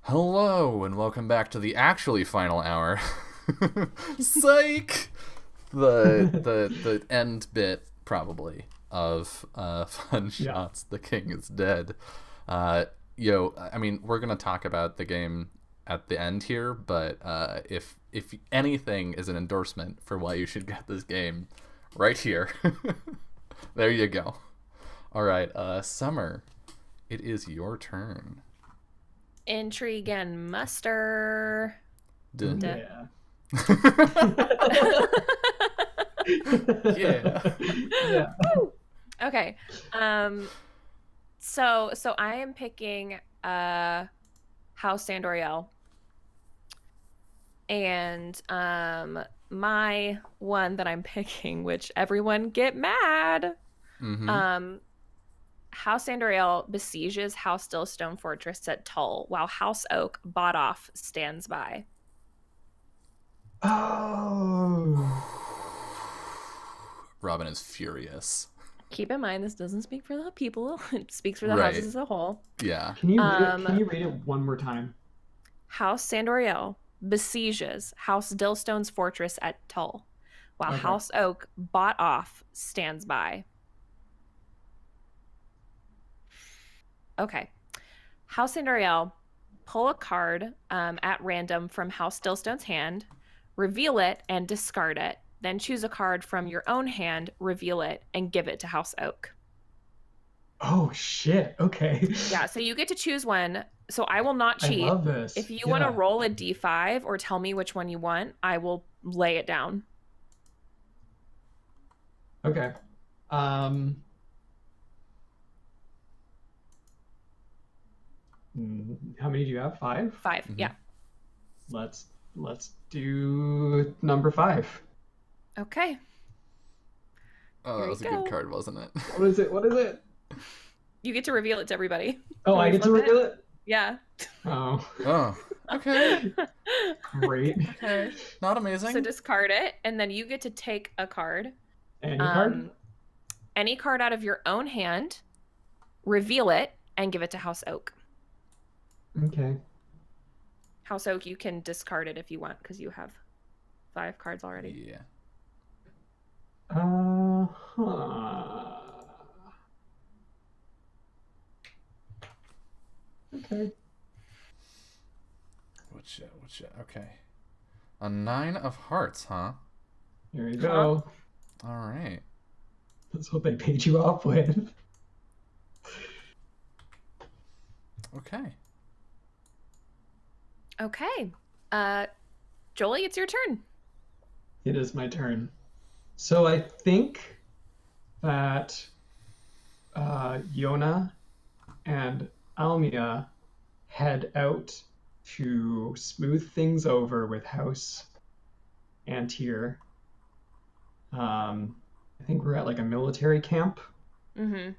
Hello, and welcome back to the actually final hour. Psych! The end bit, probably, of Fun Yeah. Shots, The King is Dead. I mean, we're going to talk about the game at the end here, but if anything is an endorsement for why you should get this game, right here. There you go. All right, Summer, it is your turn. Intrigue and muster. Dun. Yeah. Yeah. Yeah. Okay. So I am picking House Sandoriel. And my one that I'm picking, which everyone get mad. Mm-hmm. House Sandoriel besieges House Stillstone Fortress at Tull, while House Oak bought off stands by. Oh. Robin is furious. Keep in mind, this doesn't speak for the people. It speaks for the Right. houses as a whole. Yeah. Can you read it one more time? House Sandoriel besieges House Dillstone's fortress at Tull, while Okay. House Oak bought off stands by. Okay. House Sandoriel, pull a card at random from House Dillstone's hand, reveal it and discard it. Then choose a card from your own hand, reveal it, and give it to House Oak. Oh shit. Okay. Yeah, so you get to choose one. So I will not cheat. I love this. If you want to roll a d5 or tell me which one you want, I will lay it down. Okay. How many do you have? 5? 5, yeah. Let's do number 5. Okay. Oh, Here that was a you good go. card, wasn't it? What is it? What is it? You get to reveal it to everybody. Oh, Can I we get to flip it? reveal it? Yeah. Oh, Oh, okay. great. Okay. Not amazing. So discard it, and then you get to take a card. Any card? Any card out of your own hand, reveal it, and give it to House Oak. Okay. House Oak, you can discard it if you want, because you have 5 cards already. Yeah. Huh. Okay. What's it? Okay. A 9 of hearts, huh? Here you go. All right. That's what they paid you off with. Okay. Okay. Jolie, it's your turn. It is my turn. So I think that Yona and Almia head out to smooth things over with House Antir. I think we're at like a military camp, Mm-hmm.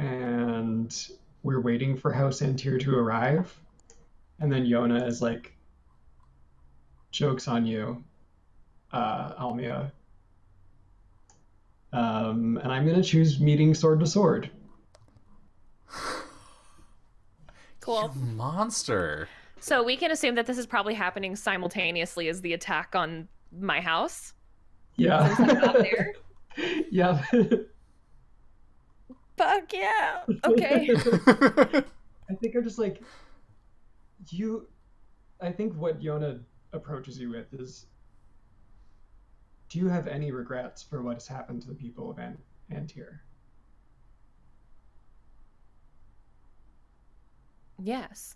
and we're waiting for House Antir to arrive. And then Yona is like, "Joke's on you, Almia." And I'm gonna choose meeting sword to sword. Cool. You monster. So we can assume that this is probably happening simultaneously as the attack on my house. Yeah. Since I'm not there. Yeah. Fuck yeah. Okay. I think I'm just like, I think what Yona approaches you with is, do you have any regrets for what has happened to the people of Antir? Yes.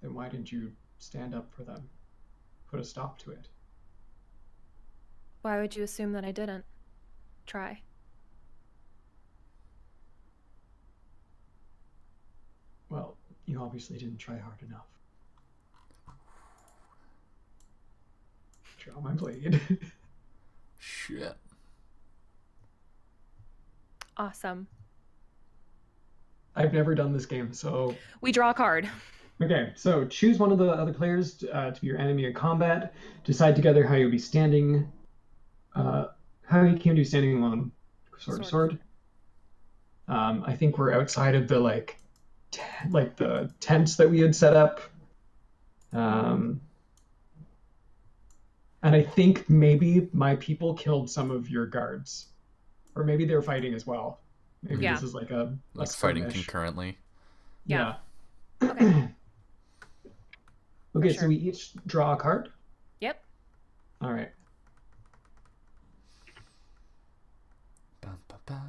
Then why didn't you stand up for them? Put a stop to it? Why would you assume that I didn't try? Well, you obviously didn't try hard enough. Draw my blade. Shit. Awesome. I've never done this game, so We draw a card. okay, so choose one of the other players to be your enemy in combat. Decide together how you'll be standing. How you can do standing alone, sword to sword. I think we're outside of the like like the tents that we had set up. Um, and I think maybe my people killed some of your guards, or maybe they're fighting as well. Maybe Yeah. this is like a Like fighting skirmish. concurrently. Yeah. Yeah. Okay. Okay, sure. so we each draw a card. Yep. All right. Ba, ba, ba.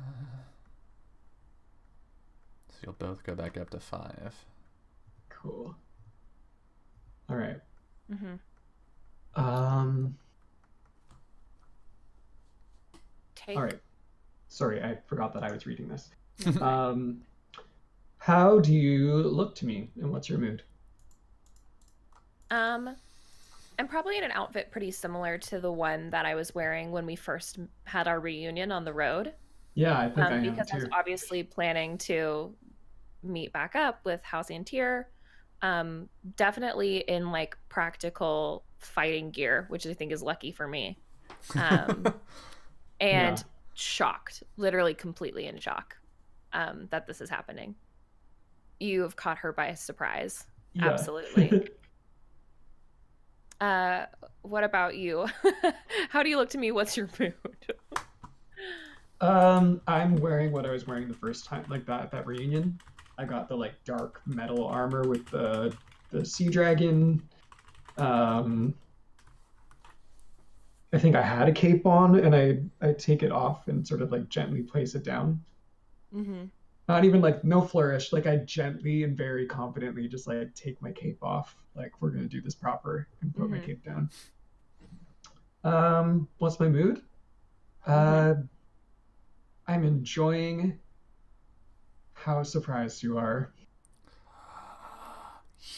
So you'll both go back up to 5. Cool. All right. Mm-hmm. Take. All right. Sorry, I forgot that I was reading this. No. How do you look to me, and what's your mood? I'm probably in an outfit pretty similar to the one that I was wearing when we first had our reunion on the road. Yeah, I think I am Because I was too. obviously planning to meet back up with House Antir. Definitely in like practical fighting gear, which I think is lucky for me. And Yeah. shocked, literally completely in shock that this is happening. You have caught her by surprise. Yeah. Absolutely. What about you? How do you look to me? What's your mood? I'm wearing what I was wearing the first time, like that reunion. I got the like dark metal armor with the sea dragon. I think I had a cape on, and I take it off and sort of like gently place it down. Mm-hmm. Not even like no flourish. Like I gently and very confidently just like take my cape off. Like we're gonna do this proper and put my cape down. What's my mood? I'm enjoying how surprised you are.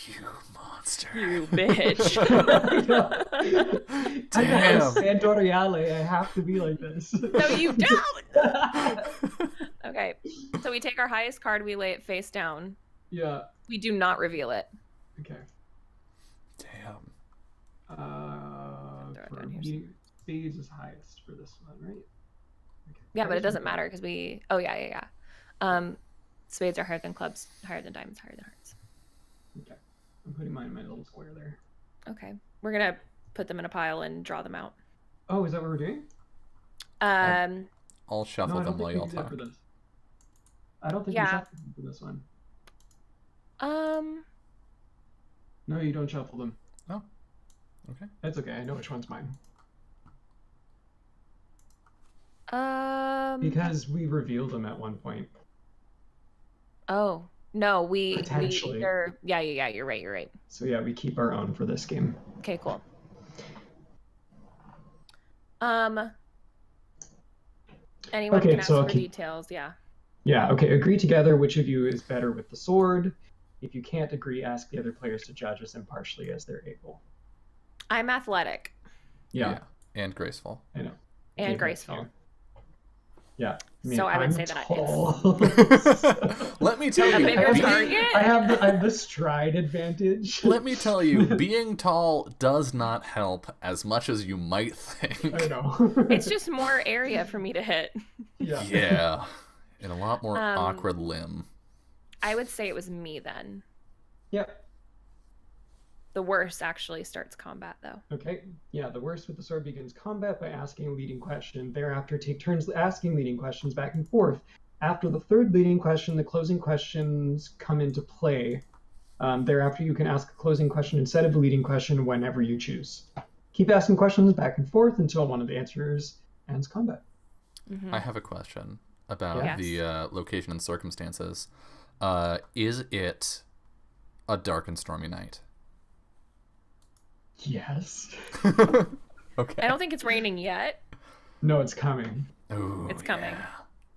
You monster. You bitch. I Damn. got Sandoriale. I have to be like this. No, you don't. Okay, so we take our highest card, we lay it face down. Yeah. We do not reveal it. Okay. Damn. Throw it For down here me, spades is highest for this one, right? Okay. Yeah, but it doesn't matter because we. Oh yeah. Spades are higher than clubs, higher than diamonds, higher than hearts. Okay. I'm putting mine in my little square there. Okay, we're gonna put them in a pile and draw them out. Oh, is that what we're doing? I'll shuffle No, I them don't while think we y'all did that talk. for this. I don't think Yeah. we shuffled them for this one. No, you don't shuffle them. Oh. Okay. That's okay. I know which one's mine. Um. Because we revealed them at one point. Oh no, we Potentially. yeah. You're right. So yeah, we keep our own for this game. Okay, cool. Anyone Okay, can ask so I'll for keep- details. Yeah. Yeah, okay. Agree together which of you is better with the sword. If you can't agree, ask the other players to judge as impartially as they're able. I'm athletic Yeah, And graceful. I know. and Okay, graceful. yeah. Yeah. So I would I'm say that tall. Let me tell A you, bigger being- target? I have the stride advantage. let me tell you, being tall does not help as much as you might think. I know. It's just more area for me to hit. yeah. Yeah. And a lot more Um, awkward limb. I would say it was me then. Yep. The worst actually starts combat though. Okay. Yeah, the worst with the sword begins combat by asking a leading question. Thereafter, take turns asking leading questions back and forth. After the third leading question, the closing questions come into play. Thereafter, you can ask a closing question instead of a leading question whenever you choose. Keep asking questions back and forth until one of the answers ends combat. Mhm. I have a question about Yes. the location and circumstances. Is it a dark and stormy night? Yes. Okay. I don't think it's raining yet. No, it's coming. Ooh, It's coming. yeah.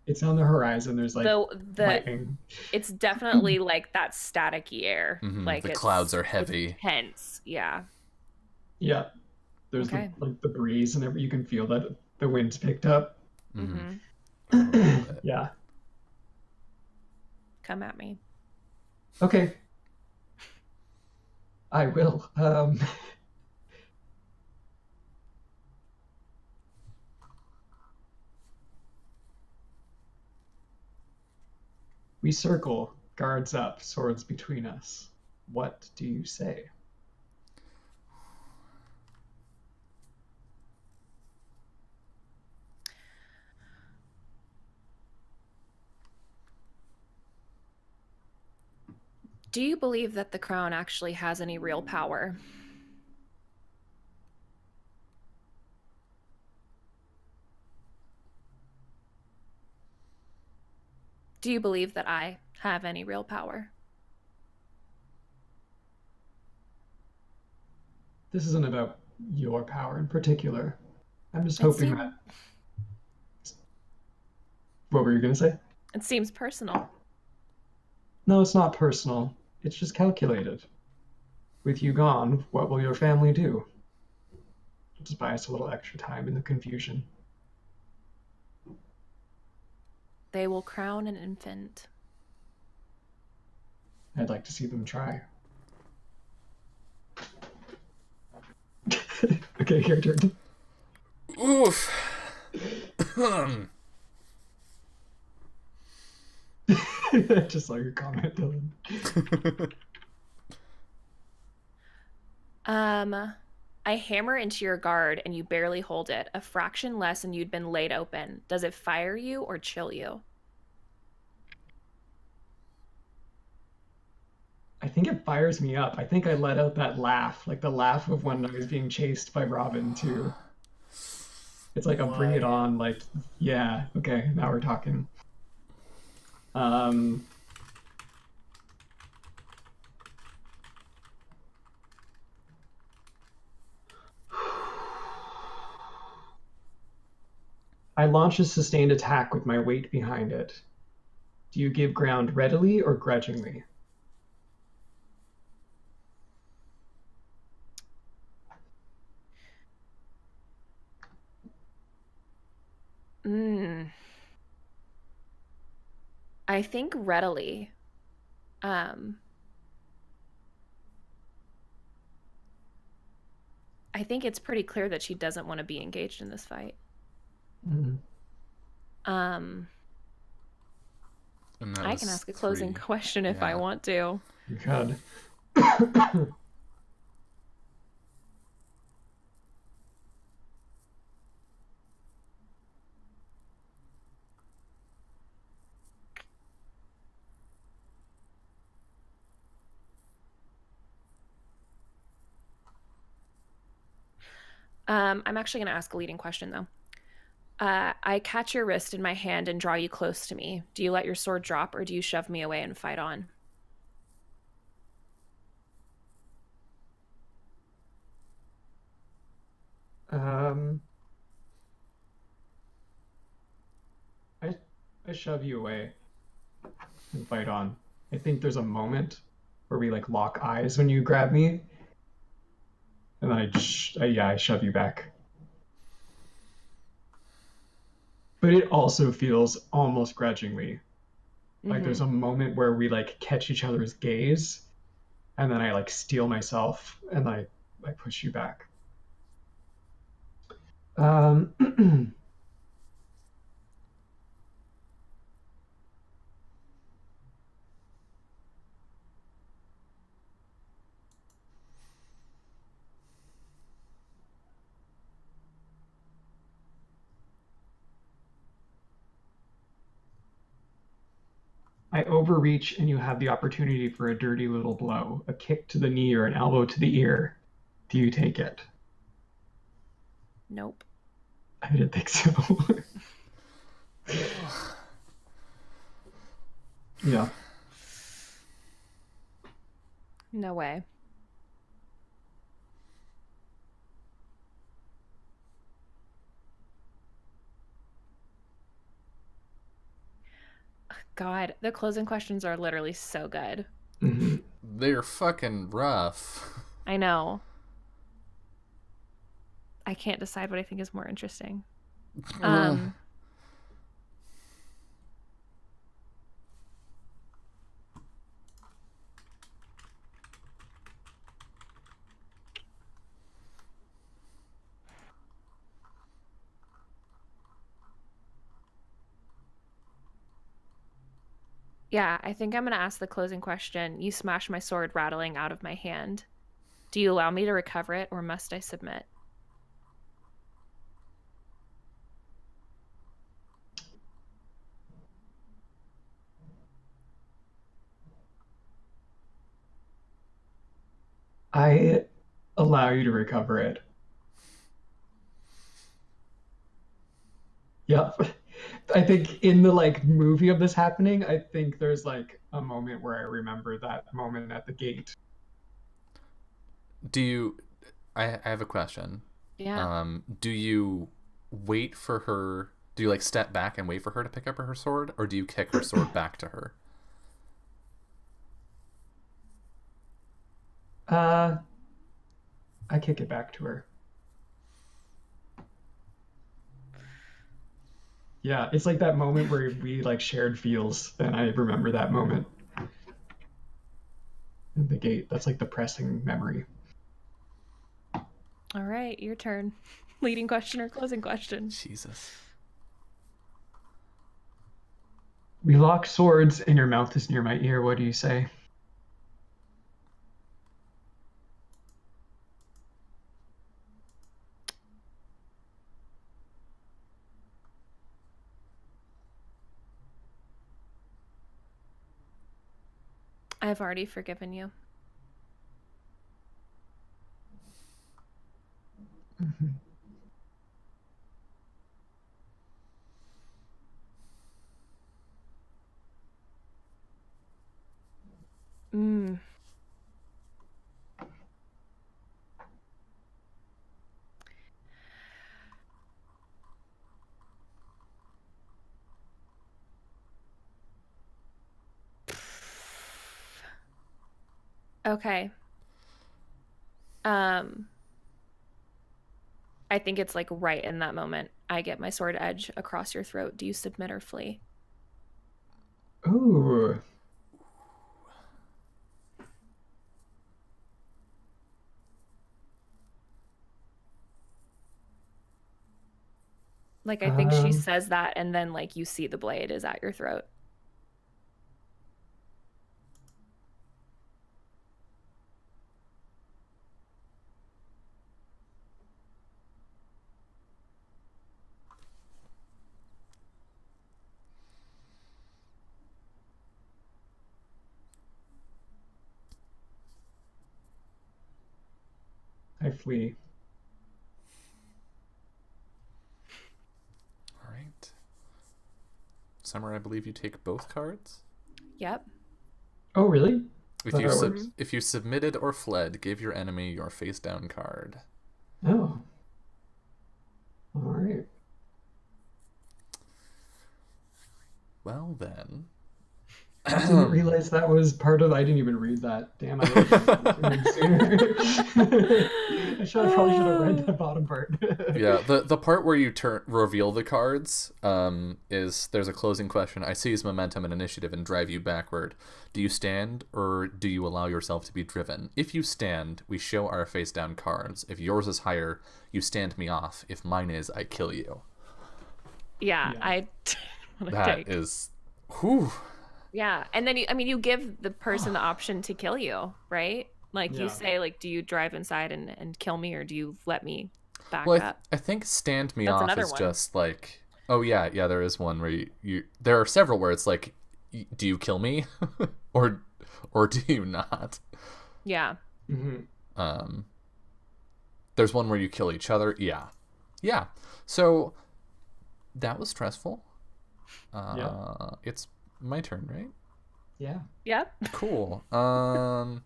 It's on the horizon. There's like The lightning. it's definitely like that staticky air. Mhm, Like the it's- clouds are it's heavy. Tense. Yeah. Yeah. There's Okay. the breeze and you can feel that the wind's picked up. Mhm. Mhm. Yeah. Come at me. Okay. I will. We circle Guards up, swords between us. What do you say? Do you believe that the crown actually has any real power? Do you believe that I have any real power? This isn't about your power in particular. I'm just It hoping seem- that. What were you going to say? It seems personal. No, it's not personal. It's just calculated. With you gone, what will your family do? Just buy us a little extra time in the confusion. They will crown an infant. I'd like to see them try. Okay, your turn. Oof. I just saw your comment, Dylan. I hammer into your guard and you barely hold it, a fraction less and you'd been laid open. Does it fire you or chill you? I think it fires me up. I think I let out that laugh, like the laugh of when I was being chased by Robin too. It's like a bring it on, like, yeah, okay, now we're talking. I launch a sustained attack with my weight behind it. Do you give ground readily or grudgingly? I think readily. I think it's pretty clear that she doesn't want to be engaged in this fight. Mm. I can ask a closing question if I want to. You could. I'm actually going to ask a leading question, though. I catch your wrist in my hand and draw you close to me. Do you let your sword drop or do you shove me away and fight on? I shove you away and fight on. I think there's a moment where we like lock eyes when you grab me, and then I shove you back. But it also feels almost grudgingly. Like there's a moment where we like catch each other's gaze, and then I like steel myself and I push you back. I overreach and you have the opportunity for a dirty little blow, a kick to the knee or an elbow to the ear. Do you take it? Nope. I didn't think so. Yeah. No way. God, the closing questions are literally so good. Mm-hmm. They're fucking rough. I know. I can't decide what I think is more interesting. Yeah, I think I'm going to ask the closing question. You smash my sword rattling out of my hand. Do you allow me to recover it, or must I submit? I allow you to recover it. Yep. I think in the like movie of this happening, I think there's like a moment where I remember that moment at the gate. Do you? I have a question. Yeah. Do you wait for her? Do you like step back and wait for her to pick up her sword, or do you kick her sword back to her? Uh, I kick it back to her. Yeah, it's like that moment where we like shared feels, and I remember that moment at the gate. That's like the pressing memory. All right, your turn. Leading question or closing question? Jesus. We lock swords, and your mouth is near my ear. What do you say? I've already forgiven you. Mhm. Mm. Okay. Um, I think it's like right in that moment. I get my sword edge across your throat. Do you submit or flee? Ooh. Like, I think she Um, says that, and then like you see the blade is at your throat. I flee. All right. Summer, I believe you take both cards. Yep. Oh, really? If That's you how it sub- works. if you submitted or fled, give your enemy your face down card. Oh, all right. Well then. Didn't realize that was part of. I didn't even read that. Damn, I would have done it sooner. I probably should have read the bottom part. Yeah, the part where you reveal the cards is there's a closing question. I seize momentum and initiative and drive you backward. Do you stand or do you allow yourself to be driven? If you stand, we show our face down cards. If yours is higher, you stand me off. If mine is, I kill you. Yeah, Yeah. I want to That take. is, whew. Yeah, and then you give the person the option to kill you, right? Like you Yeah. say, like, do you drive inside and kill me, or do you let me back Well, up? I think stand me That's off another is one. just like, oh yeah, there is one where there are several where it's like, do you kill me, or do you not? Yeah. Hmm. Um, there's one where you kill each other. Yeah. So that was stressful. Yeah. It's my turn, right? Yeah. Yep. Cool. I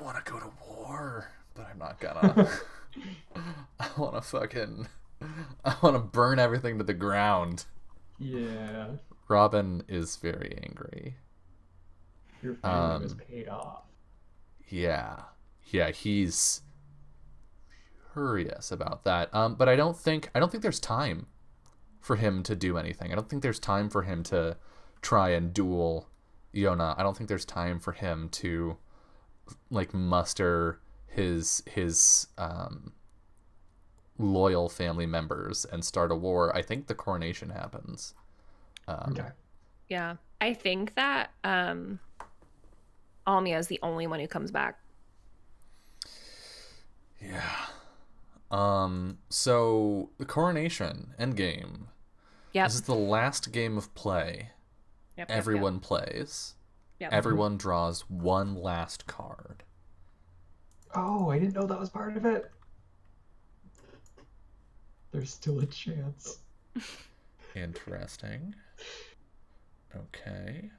want to go to war, but I'm not gonna. I want to fucking. I want to burn everything to the ground. Yeah. Robin is very angry. Your family was paid off. Yeah, he's furious about that. But I don't think there's time for him to do anything. I don't think there's time for him to try and duel Yona. I don't think there's time for him to like muster his loyal family members and start a war. I think the coronation happens. Okay. Yeah. I think that Almia is the only one who comes back. Yeah. So the coronation endgame. Yep. This is the last game of play. Yep. Everyone plays. Yep. Everyone draws one last card. Oh, I didn't know that was part of it. There's still a chance. Interesting. Okay.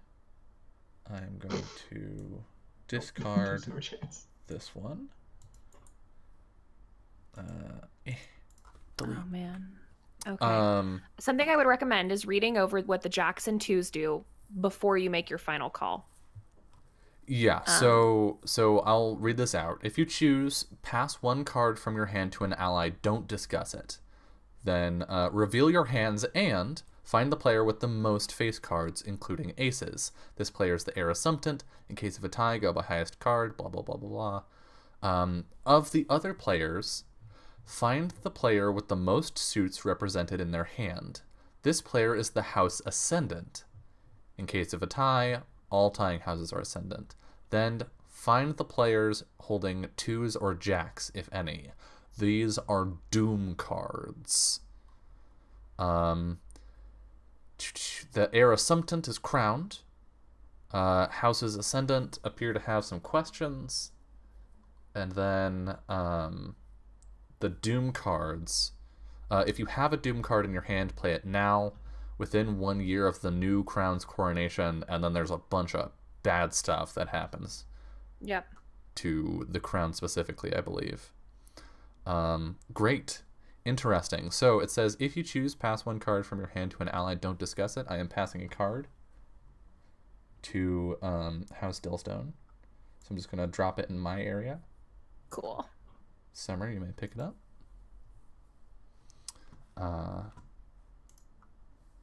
I'm going to discard There's no chance. this one. Oh man. Okay. Um, Something I would recommend is reading over what the Jackson 2s do before you make your final call. yeah, so I'll read this out. If you choose, pass one card from your hand to an ally, don't discuss it. Then reveal your hands and find the player with the most face cards, including aces. This player is the heir assumptant. In case of a tie, go by highest card, blah, blah, blah, blah, blah. Of the other players, find the player with the most suits represented in their hand. This player is the house ascendant. In case of a tie, all tying houses are ascendant. Then find the players holding twos or jacks, if any. These are doom cards. The heir assumptant is crowned. Houses ascendant appear to have some questions. And then the doom cards. If you have a doom card in your hand, play it now, within 1 year of the new crown's coronation, and then there's a bunch of bad stuff that happens. Yep. To the crown specifically, I believe. Great. Interesting. So it says, if you choose, pass one card from your hand to an ally, don't discuss it. I am passing a card to House Dillstone. So I'm just going to drop it in my area. Cool. Summer, you may pick it up.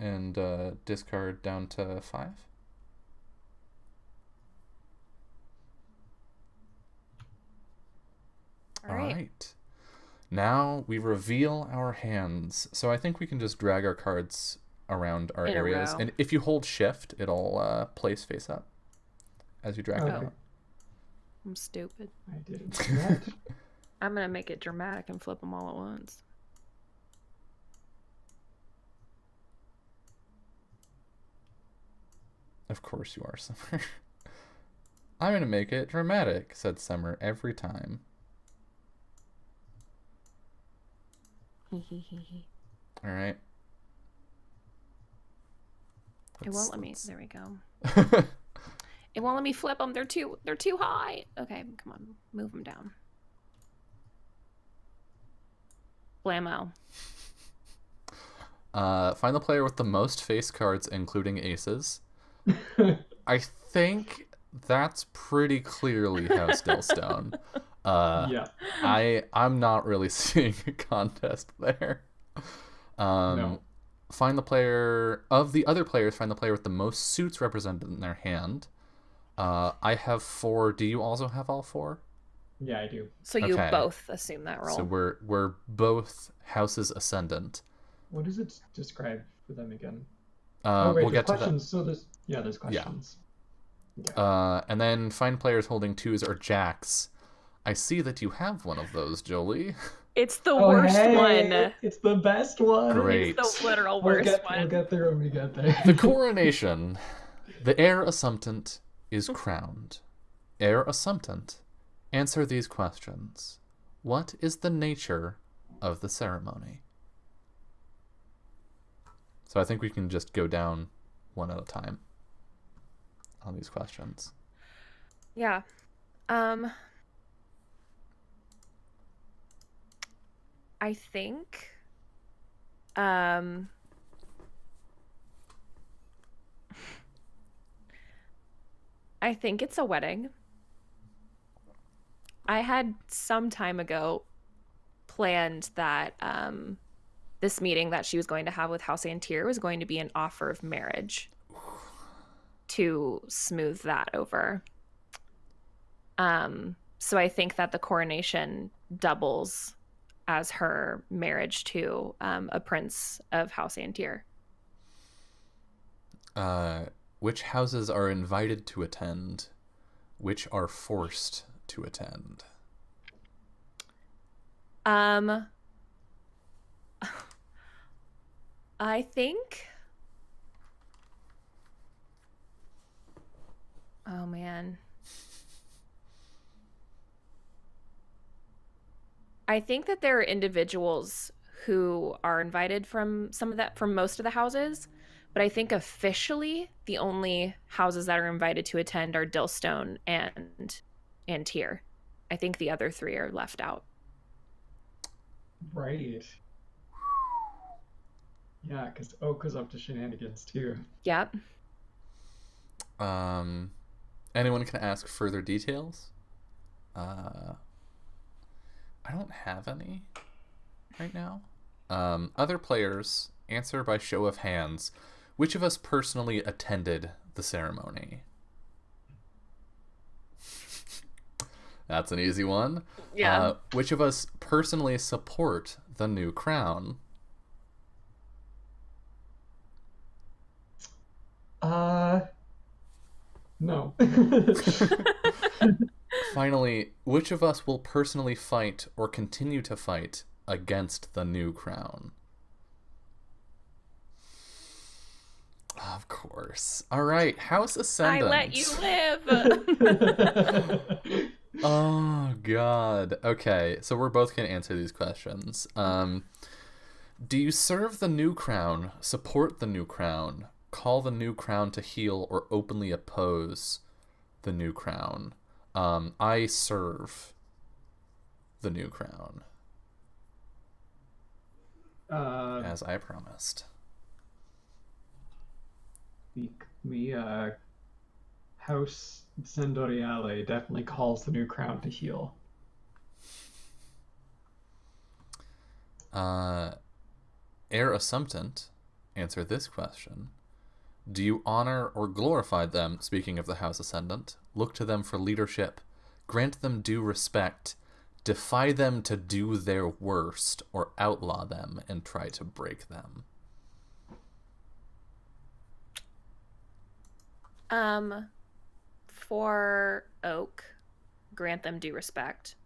And discard down to 5. All right. Now we reveal our hands. So I think we can just drag our cards around our In a areas. row. And if you hold shift, it'll place face up as you drag them Okay. out. I'm stupid. I didn't do that. I'm going to make it dramatic and flip them all at once. Of course you are, Summer. I'm going to make it dramatic, said Summer every time. All right. It won't let me. There we go. It won't let me flip them. They're too high. Okay, come on. Move them down. Blammo. Find the player with the most face cards, including aces. I think that's pretty clearly House Dillstone. Yeah. I'm not really seeing a contest there. No. Find the player of the other players. Find the player with the most suits represented in their hand. I have 4. Do you also have all 4? Yeah, I do. So you Okay. both assume that role. So we're both houses ascendant. What does it describe for them again? We'll there's get to that. questions. So there's questions. And then find players holding twos or jacks. I see that you have one of those, Jolie. It's the Oh, worst hey, one. It's the best one. Great. It's the literal We'll worst we'll one. get there when we get there. The coronation. The heir assumptant is crowned. Heir assumptant, answer these questions. What is the nature of the ceremony? So I think we can just go down one at a time on these questions. Yeah. I think I think it's a wedding. I had some time ago planned that this meeting that she was going to have with House Antir was going to be an offer of marriage to smooth that over. So I think that the coronation doubles as her marriage to a prince of House Antir. which houses are invited to attend? Which are forced to attend? I think. Oh man. I think that there are individuals who are invited from most of the houses, but I think officially the only houses that are invited to attend are Dillstone and Tyr. I think the other three are left out. Right. Yeah, because Oak was up to shenanigans too. Yep. Anyone can ask further details. I don't have any right now. Other players, answer by show of hands. Which of us personally attended the ceremony? That's an easy one. Yeah. Which of us personally support the new crown? No. Finally, which of us will personally fight or continue to fight against the new crown? Of course. All right, House Ascendant. I let you live. Oh, God. Okay, so we're both going to answer these questions. Do you serve the new crown, support the new crown, call the new crown to heel, or openly oppose the new crown? I serve the new crown. As I promised. We House Sendoriale definitely calls the new crown to heel. Heir Assumptant, answer this question. Do you honor or glorify them, speaking of the House Ascendant, look to them for leadership, grant them due respect, defy them to do their worst, or outlaw them and try to break them? For Oak, grant them due respect.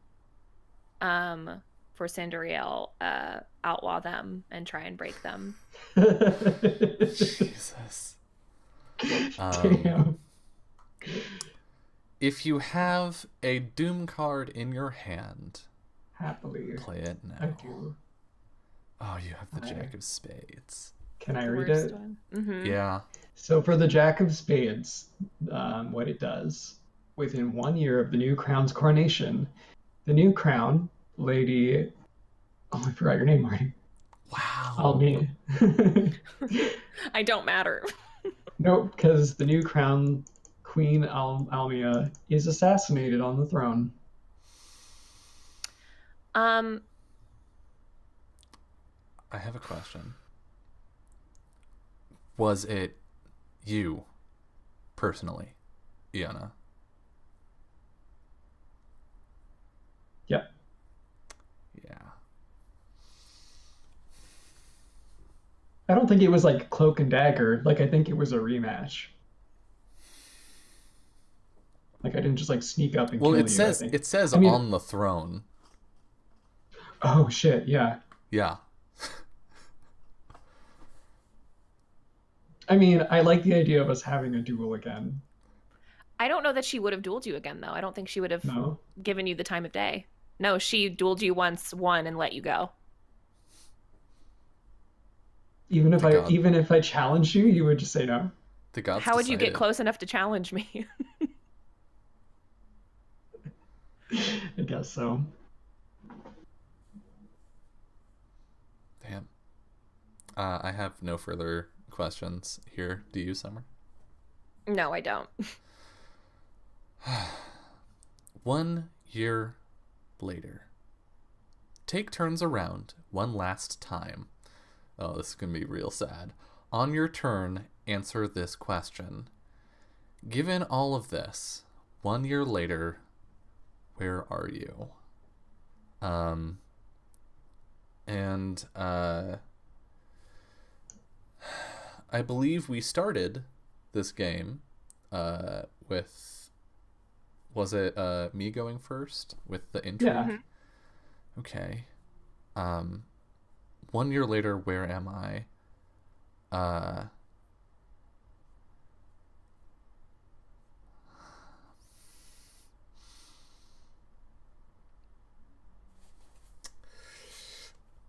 For Sandoriel, outlaw them and try and break them. Jesus. Damn. If you have a Doom card in your hand, Happily. play it now. I do. Oh, you have the Jack of Spades. Can I The read worst it? one. Mm-hmm. Yeah. So for the Jack of Spades, what it does, within 1 year of the new crown's coronation, the new crown, Lady... Oh, I forgot your name, Marty. Wow. Almia. I don't matter. Nope, because the new crown, Queen Almia, is assassinated on the throne. I have a question. Was it you, personally, Iana? Yep. Yeah. I don't think it was like Cloak and Dagger. Like, I think it was a rematch. Like, I didn't just like sneak up and Well, kill it you, says I think. it says I mean- on the throne. Oh shit, yeah. Yeah. I mean, I like the idea of us having a duel again. I don't know that she would have dueled you again, though. I don't think she would have No? given you the time of day. No, she dueled you once, won, and let you go. Even if The god. even if I challenged you, you would just say no. The gods How would you get decided. close enough to challenge me? I guess so. Damn. I have no further questions here. Do you, Summer? No, I don't. 1 year later. Take turns around one last time. Oh, this is going to be real sad. On your turn, answer this question. Given all of this, 1 year later, where are you? I believe we started this game with, was it me going first with the intro? Yeah. Mhm. Okay. 1 year later, where am I?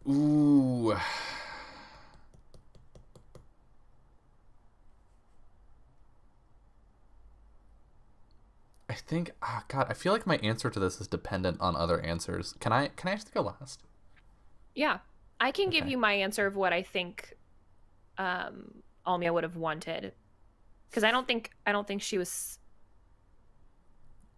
Ooh. I think, God, I feel like my answer to this is dependent on other answers. Can I actually go last? Yeah. I can give Okay. you my answer of what I think Almia would have wanted. Because I don't think she was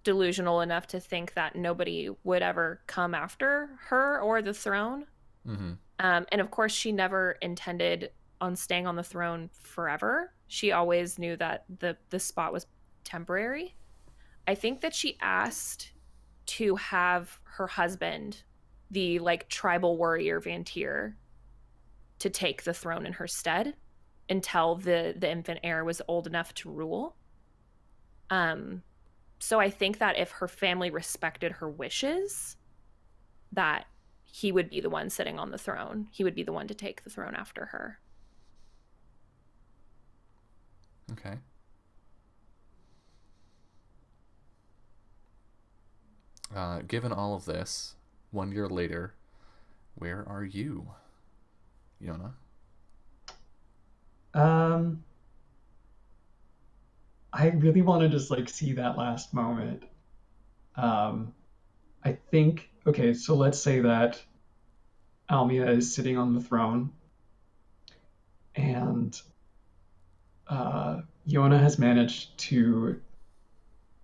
delusional enough to think that nobody would ever come after her or the throne. Mm-hmm. And of course, she never intended on staying on the throne forever. She always knew that the spot was temporary. I think that she asked to have her husband, the like tribal warrior Vantir, to take the throne in her stead until the infant heir was old enough to rule. So I think that if her family respected her wishes, that he would be the one sitting on the throne. He would be the one to take the throne after her. Okay. Given all of this, 1 year later, where are you, Yona? I really want to just like see that last moment. Um, I think, okay, so let's say that Almia is sitting on the throne and Yona has managed to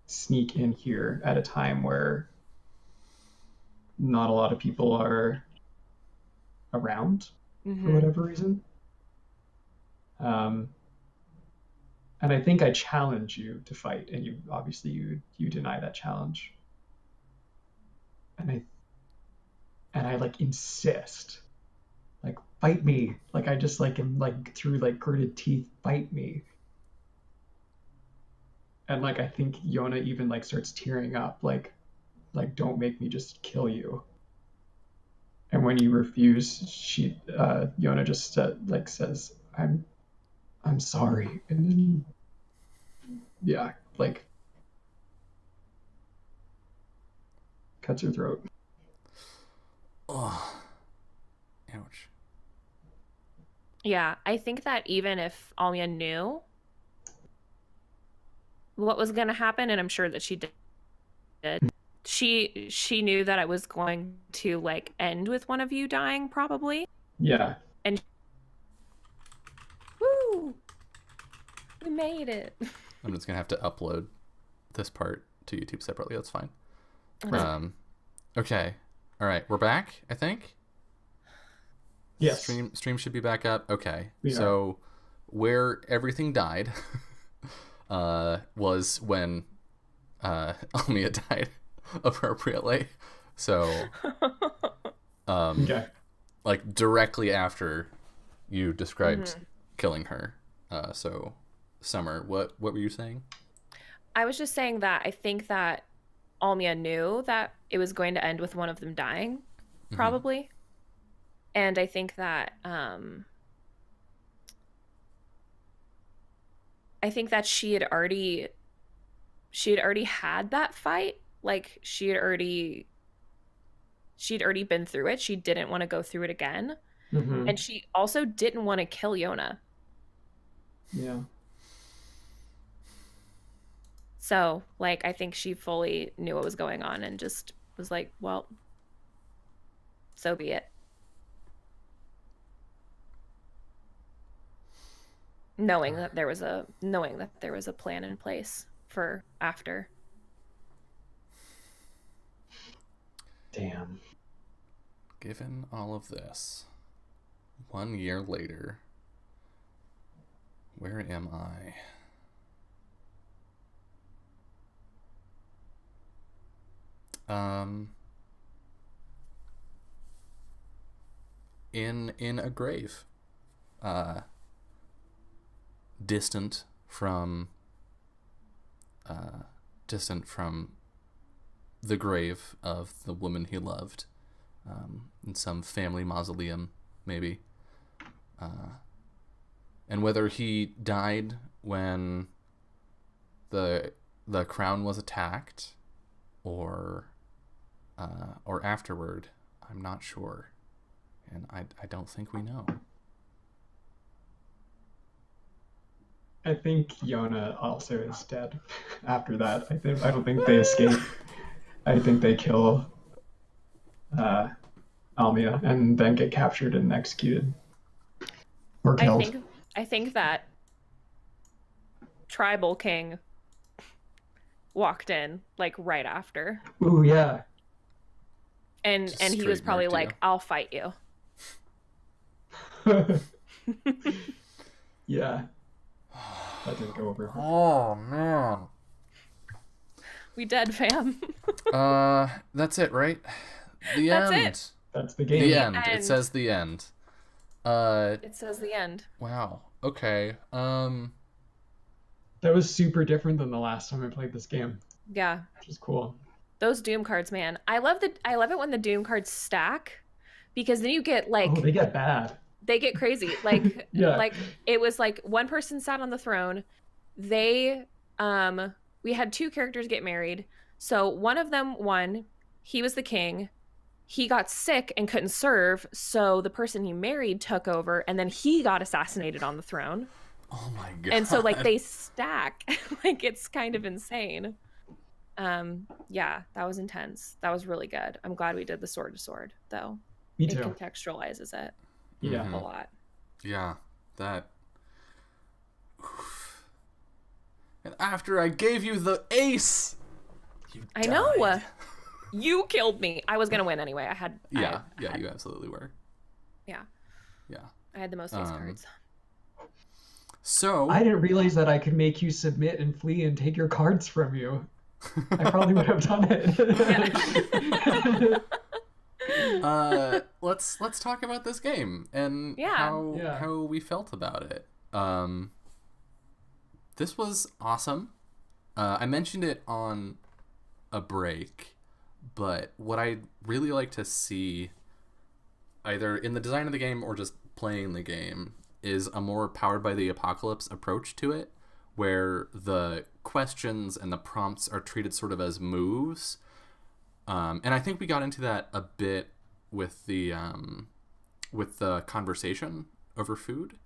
sneak in here at a time where not a lot of people are around for whatever reason. And I think I challenge you to fight, and you obviously you deny that challenge. And I like insist, like fight me, like I just like am like through like gritted teeth, fight me. And like I think Yona even like starts tearing up, like don't make me just kill you. And when you refuse, Yona just like says, I'm sorry, and then yeah, like cuts her throat. Oh, ouch. Yeah, I think that even if Alia knew what was going to happen, and I'm sure that she did, she knew that it was going to like end with one of you dying, probably. Yeah. And woo, we made it. I'm just gonna have to upload this part to YouTube separately. That's fine. Okay. Okay. All right, we're back, I think. Yes. Stream should be back up. Okay. We So where everything died was when Almia died appropriately. So Okay. like directly after you described killing her. So Summer, what were you saying? I was just saying that I think that Almia knew that it was going to end with one of them dying, probably. And I think that she had already had that fight. Like she'd already been through it. She didn't want to go through it again. Mm-hmm. And she also didn't want to kill Yona. Yeah. So, like, I think she fully knew what was going on and just was like, well, so be it. Knowing that there was a plan in place for after. Damn. Given all of this, 1 year later, where am I? In a grave, distant from distant from the grave of the woman he loved, in some family mausoleum, maybe. And whether he died when the crown was attacked, or afterward, I'm not sure, and I don't think we know. I think Yona also is dead after that. I don't think they escape. I think they kill Almia and then get captured and executed or killed. I think that tribal king walked in like right after, Ooh, yeah. and Just he was straight probably murked like, you. "I'll fight you." Yeah. That didn't go over. Oh man. We dead, fam. That's it, right? The That's end. it. That's the game. The end. It end. says the end. It says the end. Wow. Okay. That was super different than the last time I played this game, Yeah, which is cool. those Doom cards, man. I love it when the Doom cards stack, because then you get like Oh, they get bad. they get crazy. Like Yeah. like it was like one person sat on the throne. They we had two characters get married. So one of them won. He was the king. He got sick and couldn't serve, so the person he married took over, and then he got assassinated on the throne. Oh my god. And so like they stack. Like it's kind of insane. Yeah, that was intense. That was really good. I'm glad we did the sword to sword though. Me It too. contextualizes it Yeah. Mhm. a lot. Yeah, that. Oof. And after I gave you the ace, you I know. died. You killed me. I was gonna win anyway. I had Yeah, I yeah, had, you absolutely were. yeah. Yeah. I had the most face Um, cards. So. I didn't realize that I could make you submit and flee and take your cards from you. I probably would have done it. Let's talk about this game and Yeah. how we felt about it. This was awesome. I mentioned it on a break, but what I'd really like to see, either in the design of the game or just playing the game, is a more powered by the apocalypse approach to it, where the questions and the prompts are treated sort of as moves. And I think we got into that a bit with the conversation over food.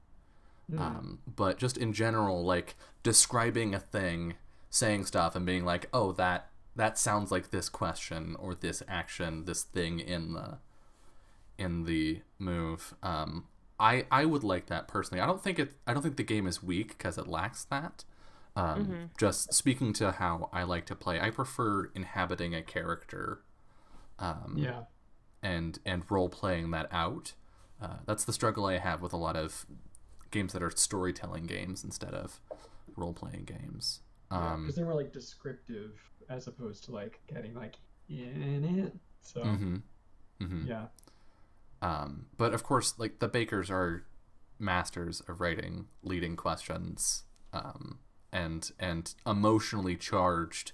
But just in general, like describing a thing, saying stuff, and being like, "Oh, that sounds like this question or this action, this thing in the move." I would like that personally. I don't think the game is weak because it lacks that. Just speaking to how I like to play, I prefer inhabiting a character, Yeah. and role playing that out. That's the struggle I have with a lot of games that are storytelling games instead of role playing games. Because they're more like descriptive as opposed to like getting like in it. So yeah. But of course, like the Bakers are masters of writing leading questions, and emotionally charged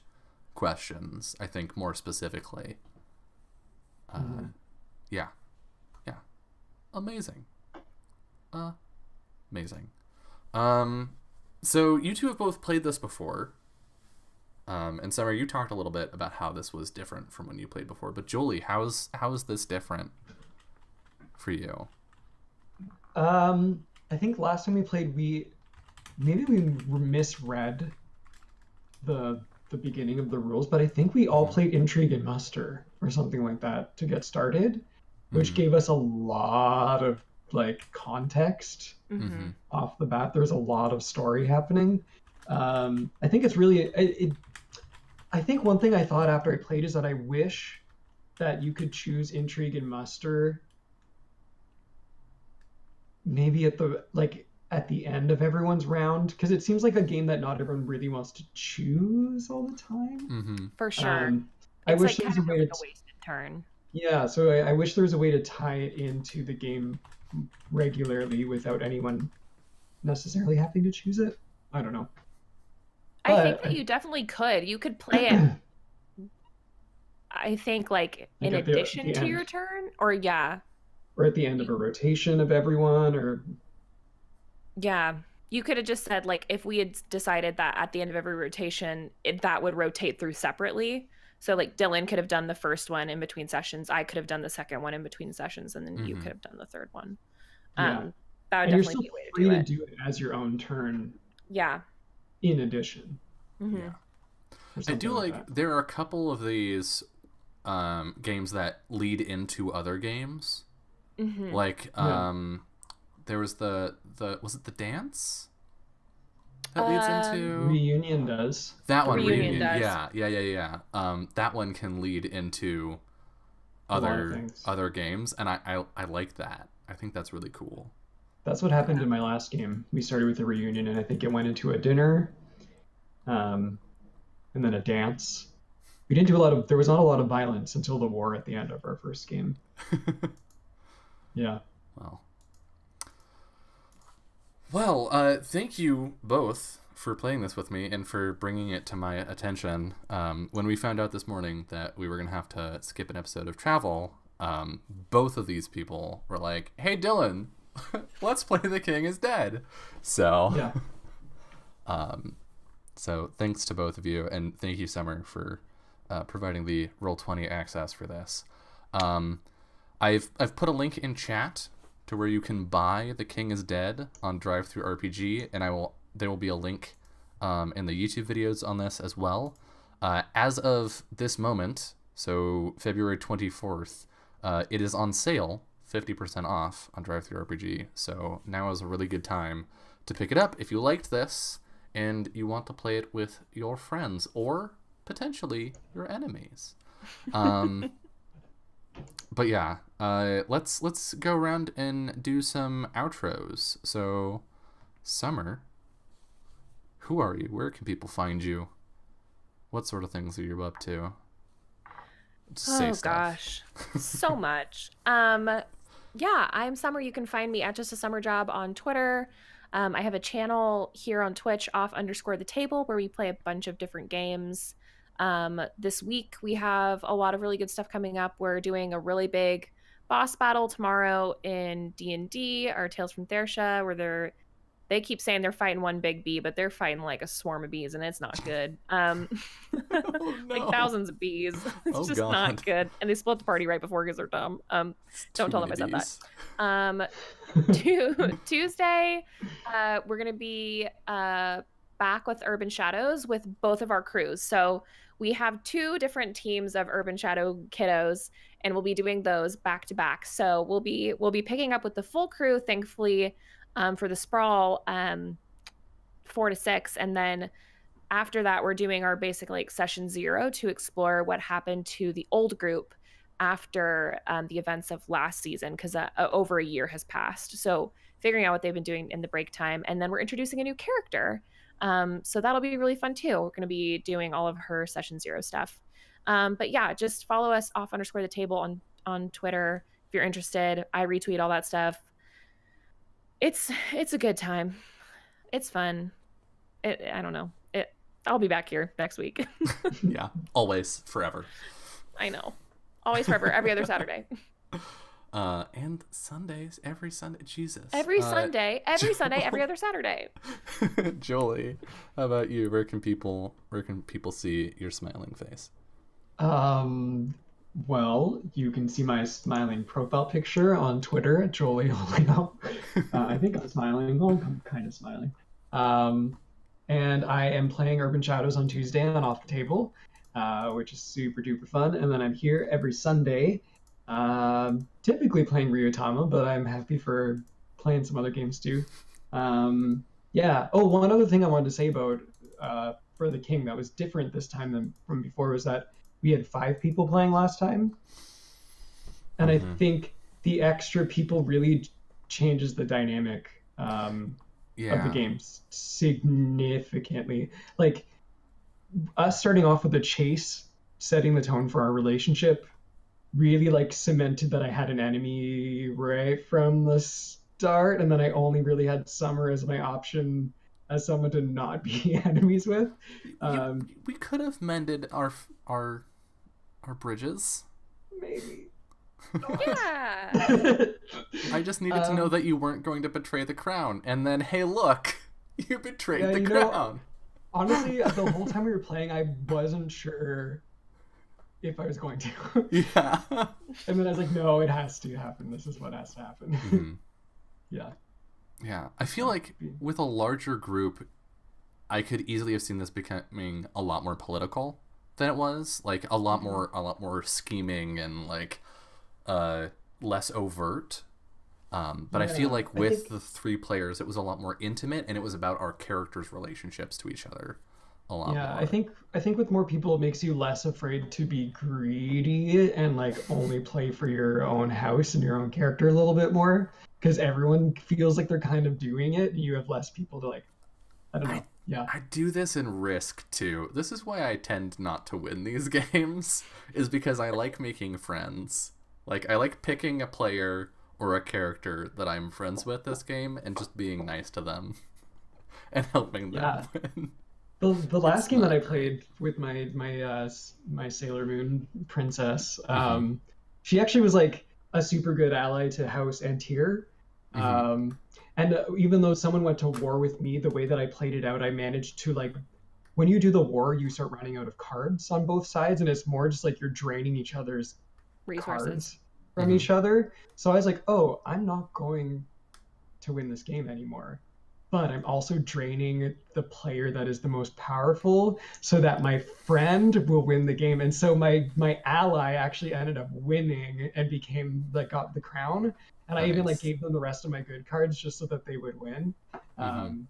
questions. I think more specifically. Yeah, amazing. So you two have both played this before. And Summer, you talked a little bit about how this was different from when you played before. But Jolie, how is this different for you? I think last time we played, we misread the beginning of the rules, but I think we all played Intrigue and Muster or something like that to get started, which gave us a lot of like context off the bat. There's a lot of story happening. I think it's really I think one thing I thought after I played is that I wish that you could choose Intrigue and Muster maybe at the end of everyone's round, because it seems like a game that not everyone really wants to choose all the time. For sure. I It's wish like there was a kind way of to like a wasted turn. yeah, so I wish there was a way to tie it into the game regularly without anyone necessarily having to choose it. I don't know. I think But that you definitely could. You could play it, I think, like like in at addition the to end, your turn, or yeah. or at the end of a rotation of everyone, or Yeah. You could have just said, like, if we had decided that at the end of every rotation, that would rotate through separately. So, like, Dylan could have done the first one in between sessions. I could have done the second one in between sessions, and then you Hmm. could have done the third one. yeah. That would And you're definitely still be a way to free do to it. do it as your own turn Yeah. in addition, Hmm. Yeah. or I something do like like that. there are a couple of these games that lead into other games. Hmm. Like Yeah. there was the was it the dance that leads Um, into Reunion does. that The one, Reunion Reunion. reunion. does. Yeah. That one can lead into A lot of things. other games, and I like that. I think that's really cool. That's what happened in my last game. We started with a reunion, and I think it went into a dinner, um, and then a dance. We didn't do a lot of. There was not a lot of violence until the war at the end of our first game. Yeah. Well, thank you both for playing this with me and for bringing it to my attention. When we found out this morning that we were going to have to skip an episode of Travel, both of these people were like, hey, Dylan, let's play The King is Dead. So, Yeah. so thanks to both of you, and thank you, Summer, for providing the Roll20 access for this. I've put a link in chat to where you can buy The King is Dead on DriveThruRPG, and there will be a link in the YouTube videos on this as well. As of this moment, so February 24th, it is on sale, 50% off on DriveThruRPG. So now is a really good time to pick it up if you liked this and you want to play it with your friends or potentially your enemies. But yeah, let's go around and do some outros. So, Summer, who are you? Where can people find you? What sort of things are you up to? Say Oh stuff. gosh, so much. Yeah, I'm Summer. You can find me at Just a Summer Job on Twitter. I have a channel here on Twitch, off_the table, where we play a bunch of different games. This week we have a lot of really good stuff coming up. We're doing a really big boss battle tomorrow in D&D, our Tales from Thersha, where they keep saying they're fighting one big bee, but they're fighting like a swarm of bees, and it's not good. Oh, Like no. thousands of bees. It's Oh, just God. not good. And they split the party right before because they're dumb. Don't tell them I said that. Tuesday, we're gonna be back with Urban Shadows with both of our crews. So we have 2 different teams of Urban Shadow kiddos, and we'll be doing those back to back. So we'll be picking up with the full crew, thankfully, for the sprawl, 4 to 6, and then after that we're doing our basic like session 0 to explore what happened to the old group after the events of last season, because over a year has passed. So figuring out what they've been doing in the break time, and then we're introducing a new character. So that'll be really fun too. We're going to be doing all of her session 0 stuff. But yeah, just follow us off_the table on Twitter if you're interested. I retweet all that stuff. It's a good time. It's fun. I don't know. I'll be back here next week. Yeah, always, forever. I know. Always, forever, every other Saturday. And Sundays, every Sunday. Jesus. Every Sunday, every other Saturday. Jolie, how about you? Where can people see your smiling face? Well, you can see my smiling profile picture on Twitter at Jolie Holyoke. I think I'm smiling. Well, I'm kind of smiling. And I am playing Urban Shadows on Tuesday on Off the Table, which is super duper fun. And then I'm here every Sunday, typically playing Ryutama, but I'm happy for playing some other games too. Yeah. Oh, one other thing I wanted to say about For the King that was different this time than from before was that we had 5 people playing last time. And I think the extra people really changes the dynamic of the games significantly. Like us starting off with a chase, setting the tone for our relationship, really like cemented that I had an enemy right from the start, and then I only really had Summer as my option as someone to not be enemies with. We could have mended our bridges. Maybe. Yeah. I just needed to know that you weren't going to betray the crown, and then hey, look, you betrayed Yeah, the you know, crown. Honestly, the whole time we were playing, I wasn't sure if I was going to. Yeah. And then I was like, no, it has to happen. This is what has to happen. Mhm. Yeah. Yeah, I feel like with a larger group, I could easily have seen this becoming a lot more political than it was. Like a lot more scheming and like less overt. But I feel Yeah, like I with think- the 3 players, it was a lot more intimate, and it was about our characters' relationships to each other a lot Yeah, more. I think with more people, it makes you less afraid to be greedy and like only play for your own house and your own character a little bit more, because everyone feels like they're kind of doing it. And you have less people to like, I don't know. Yeah. I do this in Risk too. This is why I tend not to win these games, is because I like making friends. Like I like picking a player or a character that I'm friends with this game and just being nice to them and helping them Yeah. win. The last game that I not played with my Sailor Moon princess, Mhm. she actually was like a super good ally to House and Tier. Mhm. And even though someone went to war with me, the way that I played it out, I managed to like when you do the war, you start running out of cards on both sides, and it's more just like you're draining each other's Resources. cards from Mhm. each other. So I was like, oh, I'm not going to win this game anymore. But I'm also draining the player that is the most powerful so that my friend will win the game. And so my ally actually ended up winning and became like got the crown. And I even like Nice. gave them the rest of my good cards just so that they would win. Mhm.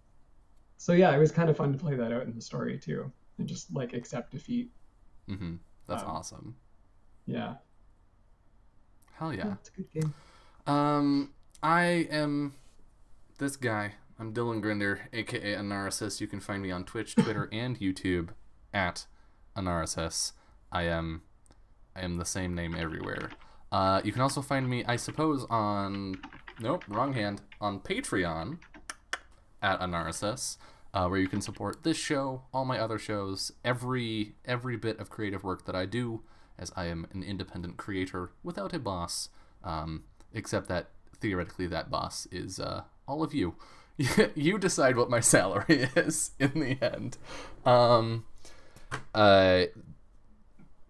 So yeah, it was kind of fun to play that out in the story too, and just like accept defeat. Mhm. That's Um, awesome. yeah, Hell yeah, yeah. it's a good game. I am this guy. I'm Dylan Grinder, aka Anarsis. You can find me on Twitch, Twitter, and YouTube at Anarsis. I am the same name everywhere. You can also find me, I suppose, on wrong hand, on Patreon at Anarsis, where you can support this show, all my other shows, every bit of creative work that I do, as I am an independent creator without a boss, except that theoretically that boss is all of you. You decide what my salary is in the end.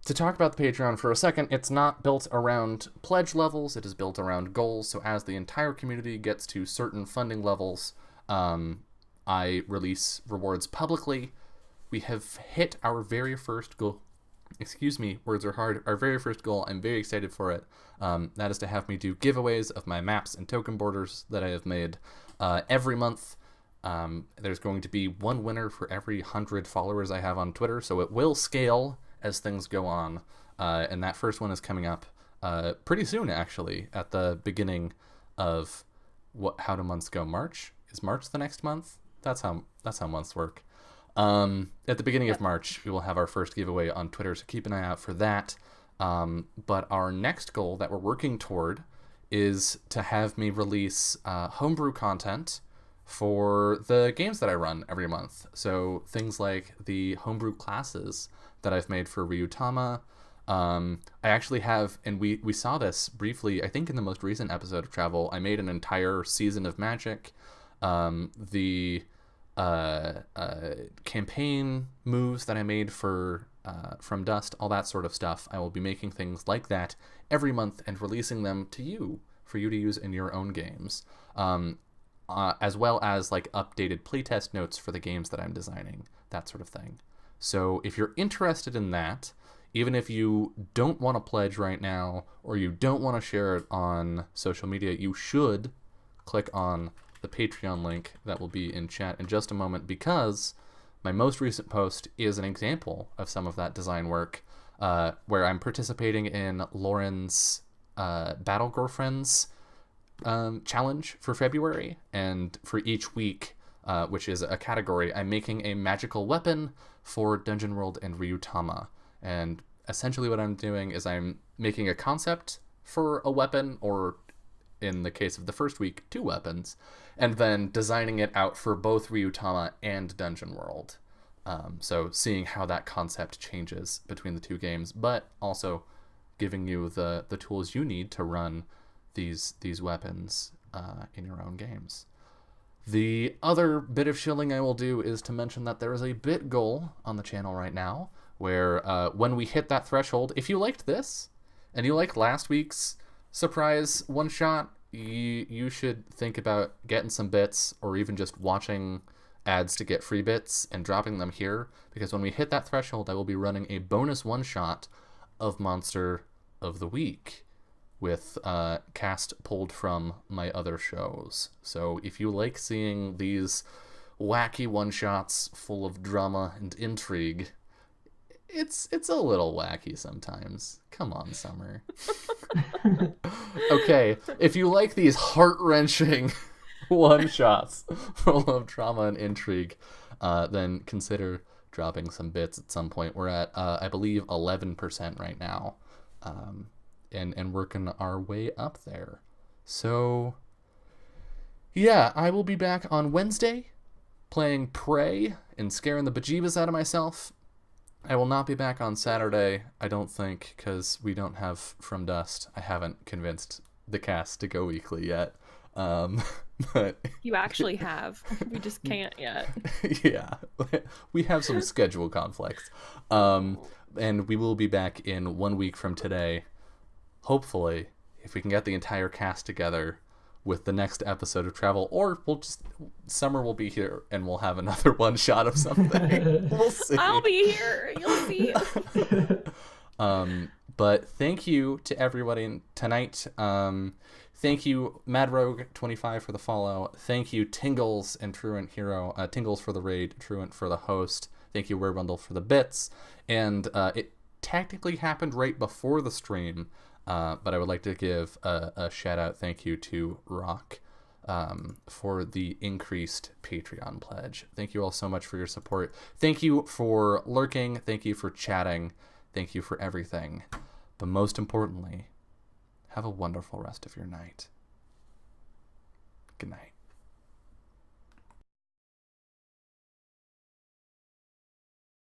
To talk about the Patreon for a second, it's not built around pledge levels, it is built around goals. So as the entire community gets to certain funding levels, I release rewards publicly. We have hit our very first goal. Excuse me, words are hard. Our very first goal, I'm very excited for it. That is to have me do giveaways of my maps and token borders that I have made every month. There's going to be one winner for every 100 followers I have on Twitter, so it will scale as things go on. And that first one is coming up pretty soon, actually, at the beginning of how do months go? March? Is March the next month? That's how months work. At the beginning of March, we will have our first giveaway on Twitter, so keep an eye out for that. But our next goal that we're working toward is to have me release homebrew content for the games that I run every month. So things like the homebrew classes that I've made for Ryutama. I actually have, and we saw this briefly, I think in the most recent episode of Travel, I made an entire season of Magic. The campaign moves that I made for From Dust, all that sort of stuff. I will be making things like that every month and releasing them to you for you to use in your own games, as well as like updated playtest notes for the games that I'm designing, that sort of thing. So if you're interested in that, even if you don't want to pledge right now or you don't want to share it on social media, you should click on the Patreon link that will be in chat in just a moment, because my most recent post is an example of some of that design work, where I'm participating in Lauren's Battle Girlfriends challenge for February, and for each week, which is a category, I'm making a magical weapon for Dungeon World and Ryutama. And essentially what I'm doing is I'm making a concept for a weapon, or in the case of the first week, 2 weapons, and then designing it out for both Ryutama and Dungeon World. So seeing how that concept changes between the 2 games, but also giving you the tools you need to run these weapons in your own games. The other bit of shilling I will do is to mention that there is a bit goal on the channel right now where when we hit that threshold, if you liked this and you liked last week's surprise one-shot, you should think about getting some bits or even just watching ads to get free bits and dropping them here, because when we hit that threshold, I will be running a bonus one-shot of Monster of the Week with cast pulled from my other shows. So if you like seeing these wacky one-shots full of drama and intrigue, it's a little wacky sometimes. Come on, Summer. Okay, if you like these heart-wrenching one-shots full of drama and intrigue, then consider dropping some bits at some point. We're at, I believe, 11% right now. And working our way up there. So, yeah, I will be back on Wednesday playing Prey and scaring the bejeebus out of myself. I will not be back on Saturday, I don't think, because we don't have From Dust. I haven't convinced the cast to go weekly yet. But You actually have. We just can't yet. yeah, we have some schedule conflicts. And we will be back in 1 week from today. Hopefully, if we can get the entire cast together with the next episode of Travel, or Summer will be here and we'll have another one shot of something. We'll see. I'll be here. You'll see. But thank you to everybody tonight. Thank you, MadRogue25 for the follow. Thank you, Tingles and Truant Hero. Tingles for the raid, Truant for the host. Thank you, Werebundle, for the bits. And it technically happened right before the stream. But I would like to give a shout out thank you to Rock for the increased Patreon pledge. Thank you all so much for your support. Thank you for lurking. Thank you for chatting. Thank you for everything. But most importantly, have a wonderful rest of your night. Good night.